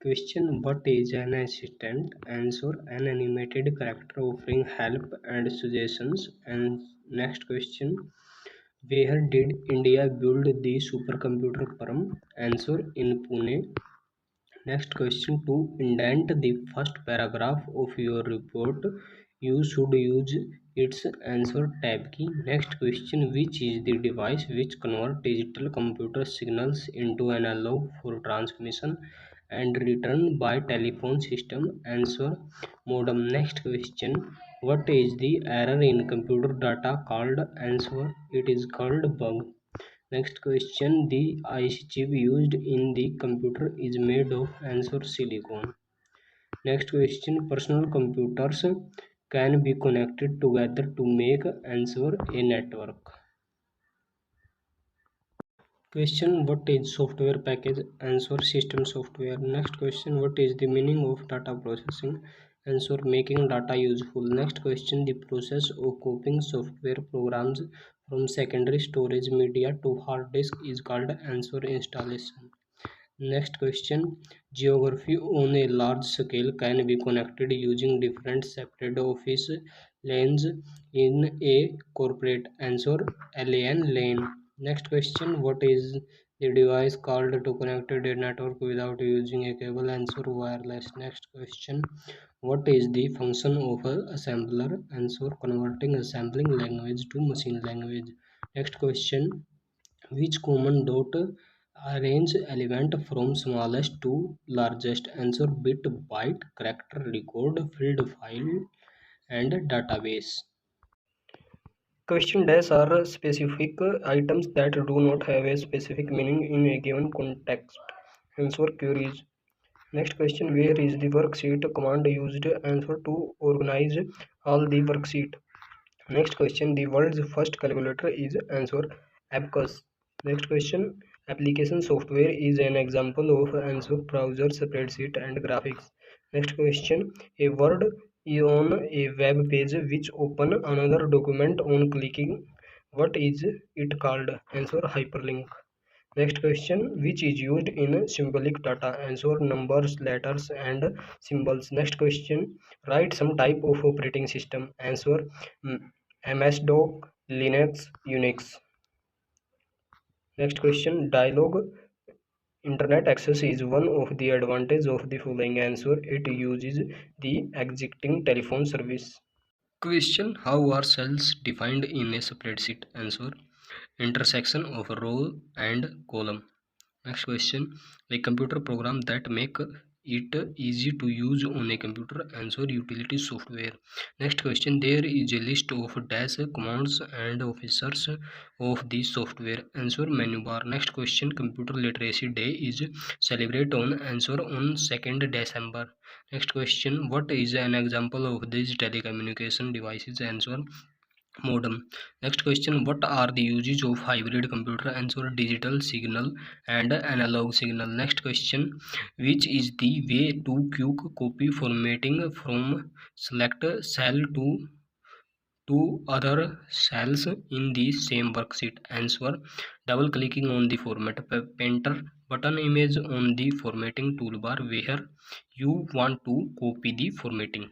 Question: what is an assistant? Answer: an animated character offering help and suggestions. And next question: where did India build the supercomputer Param? Answer: in Pune. Next question: to indent the first paragraph of your report, you should use its answer tab key. Next question: which is the device which converts digital computer signals into analog for transmission and return by telephone system? Answer: modem. Next question: what is the error in computer data called? Answer: it is called bug. Next question: the IC chip used in the computer is made of. Answer: silicon. Next question: personal computers can be connected together to make. Answer: a network. Question: what is software package? Answer: system software. Next question: what is the meaning of data processing? Answer: making data useful. Next question: the process of copying software programs from secondary storage media to hard disk is called. Answer: installation. Next question: geography on a large scale can be connected using different separate office lanes in a corporate. Answer: LAN lane. Next question: what is the device called to connect a network without using a cable? Answer: wireless. Next question: what is the function of a assembler? Answer: converting assembling language to machine language. Next question: which common dot arrange element from smallest to largest? Answer: bit, byte, character, record, field, file, and database. Question dash are specific items that do not have a specific meaning in a given context. Answer: queries. Next question: where is the worksheet command used? Answer: to organize all the worksheet. Next question: the world's first calculator is. Answer: abacus. Next question: application software is an example of. Answer: browser, spreadsheet, and graphics. Next question: a word is on a web page which open another document on clicking. What is it called? Answer: hyperlink. Next question: which is used in symbolic data? Answer: numbers, letters, and symbols. Next question: write some type of operating system. Answer: MS-DOS, Linux, Unix. Next question: dialogue internet access is one of the advantages of the following. Answer: it uses the existing telephone service. Question: how are cells defined in a spreadsheet? Answer: intersection of row and column. Next question: a computer program that make it easy to use on a computer. Answer: utility software. Next question: there is a list of dash commands and officers of the software. Answer: menu bar. Next question: computer literacy day is celebrated on. Answer: on 2nd December. Next question: what is an example of these telecommunication devices? Answer: modem. Next question: what are the uses of hybrid computer? Answer: digital signal and analog signal. Next question: which is the way to quick copy formatting from select cell to other cells in the same worksheet? Answer: double clicking on the format painter button image on the formatting toolbar where you want to copy the formatting.